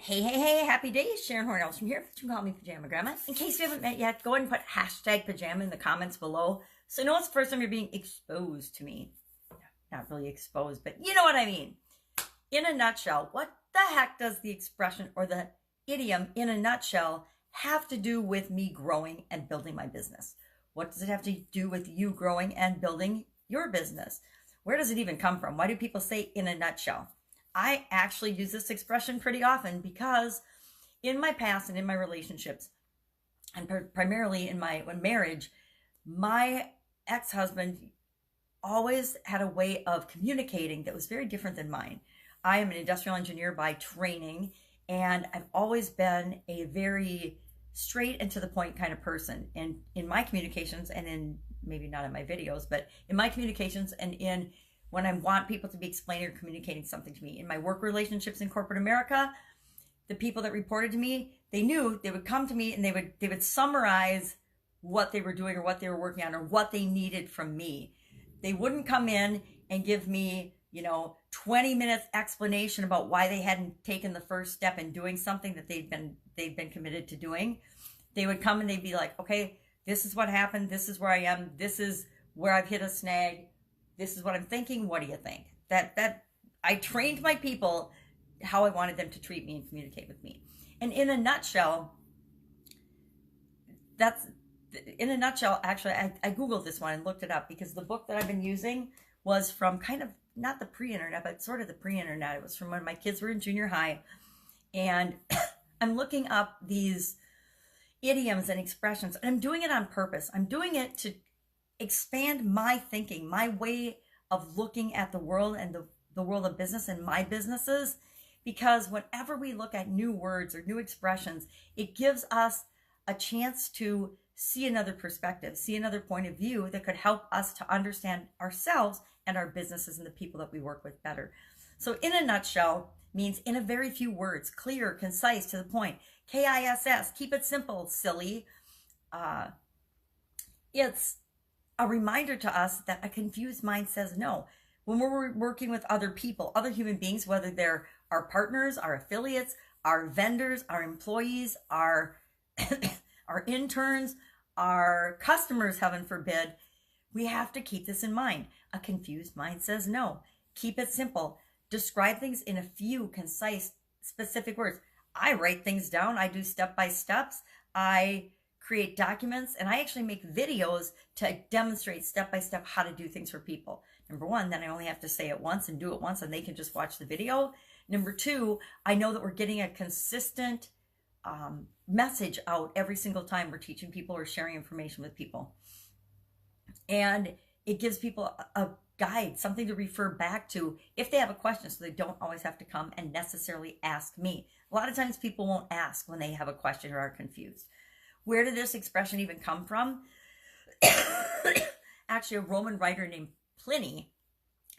Hey, happy days. Sharon Horne-Ellstrom here. You can call me Pajama Grandma. In case you haven't met yet, go ahead and put hashtag pajama in the comments below. So I know it's the first time you're being exposed to me. Not really exposed, but you know what I mean. In a nutshell, what the heck does the expression or the idiom in a nutshell have to do with me growing and building my business? What does it have to do with you growing and building your business? Where does it even come from? Why do people say in a nutshell? I actually use this expression pretty often because in my past and in my relationships, and primarily in my marriage, my ex-husband always had a way of communicating that was very different than mine. I am an industrial engineer by training, and I've always been a very straight and to the point kind of person. And in my communications, and in maybe not in my videos, but in my communications and in when I want people to be explaining or communicating something to me. In my work relationships in corporate America, the people that reported to me, they knew they would come to me and they would summarize what they were doing or what they were working on or what they needed from me. They wouldn't come in and give me, 20 minutes explanation about why they hadn't taken the first step in doing something that they've been committed to doing. They would come and they'd be like, okay, this is what happened. This is where I am. This is where I've hit a snag. This is what I'm thinking. What do you think? That I trained my people how I wanted them to treat me and communicate with me. And in a nutshell, actually, I Googled this one and looked it up because the book that I've been using was from kind of not the pre-internet, but sort of the pre-internet. It was from when my kids were in junior high. And I'm looking up these idioms and expressions, and I'm doing it on purpose. I'm doing it to expand my thinking, my way of looking at the world and the world of business and my businesses, because whenever we look at new words or new expressions, it gives us a chance to see another perspective, see another point of view that could help us to understand ourselves and our businesses and the people that we work with better. So in a nutshell means in a very few words, clear, concise, to the point. KISS, keep it simple, silly. It's a reminder to us that a confused mind says no. When we're working with other people, other human beings, whether they're our partners, our affiliates, our vendors, our employees, our interns, our customers, heaven forbid, we have to keep this in mind. A confused mind says no. Keep it simple. Describe things in a few concise, specific words. I write things down. I do step-by-steps. I create documents, and I actually make videos to demonstrate step-by-step how to do things for people. Number one, then I only have to say it once and do it once, and they can just watch the video. Number two, I know that we're getting a consistent message out every single time we're teaching people or sharing information with people. And it gives people a guide, something to refer back to if they have a question, so they don't always have to come and necessarily ask me. A lot of times people won't ask when they have a question or are confused. Where did this expression even come from? Actually, a Roman writer named Pliny,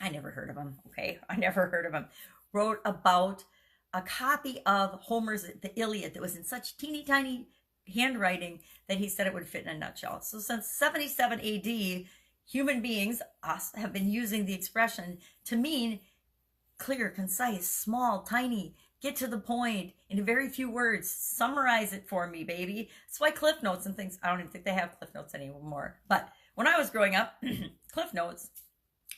I never heard of him, okay? I never heard of him, wrote about a copy of Homer's The Iliad that was in such teeny tiny handwriting that he said it would fit in a nutshell. So since 77 AD, human beings, us, have been using the expression to mean clear, concise, small, tiny, get to the point in very few words. Summarize it for me, baby. That's why Cliff Notes and things, I don't even think they have Cliff Notes anymore. But when I was growing up, Cliff Notes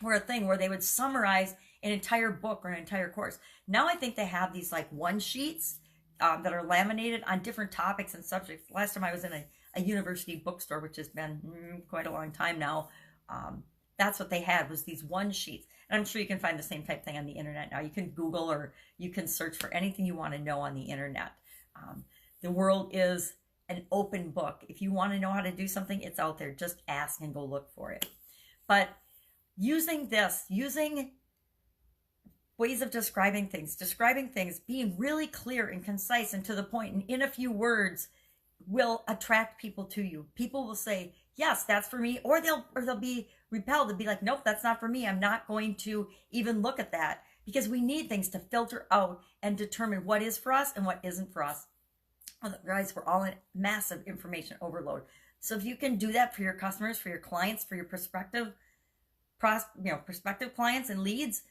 were a thing where they would summarize an entire book or an entire course. Now I think they have these like one sheets that are laminated on different topics and subjects. Last time I was in a university bookstore, which has been quite a long time now, that's what they had, was these one sheets. And I'm sure you can find the same type thing on the internet now. You can Google or you can search for anything you want to know on the internet. The world is an open book. If you want to know how to do something, it's out there. Just ask and go look for it. But using ways of describing things, being really clear and concise and to the point and in a few words will attract people to you. People will say, yes, that's for me, or they'll be repelled and be like, nope, that's not for me. I'm not going to even look at that, because we need things to filter out and determine what is for us and what isn't for us. Otherwise, we're all in massive information overload. So if you can do that for your customers, for your clients, for your prospective clients and leads,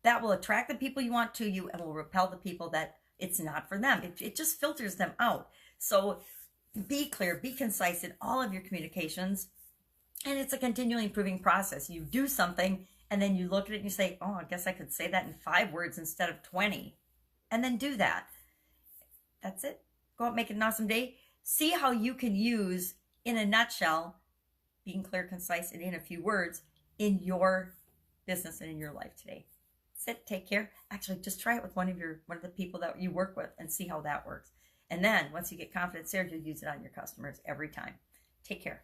that will attract the people you want to you and will repel the people that it's not for them. It just filters them out. So be clear, be concise in all of your communications. And it's a continually improving process. You do something and then you look at it and you say, oh, I guess I could say that in 5 words instead of 20. And then do that. That's it. Go out and make it an awesome day. See how you can use, in a nutshell, being clear, concise, and in a few words in your business and in your life today. Sit, take care. Actually, just try it with one of the people that you work with and see how that works. And then once you get confidence there, you'll use it on your customers every time. Take care.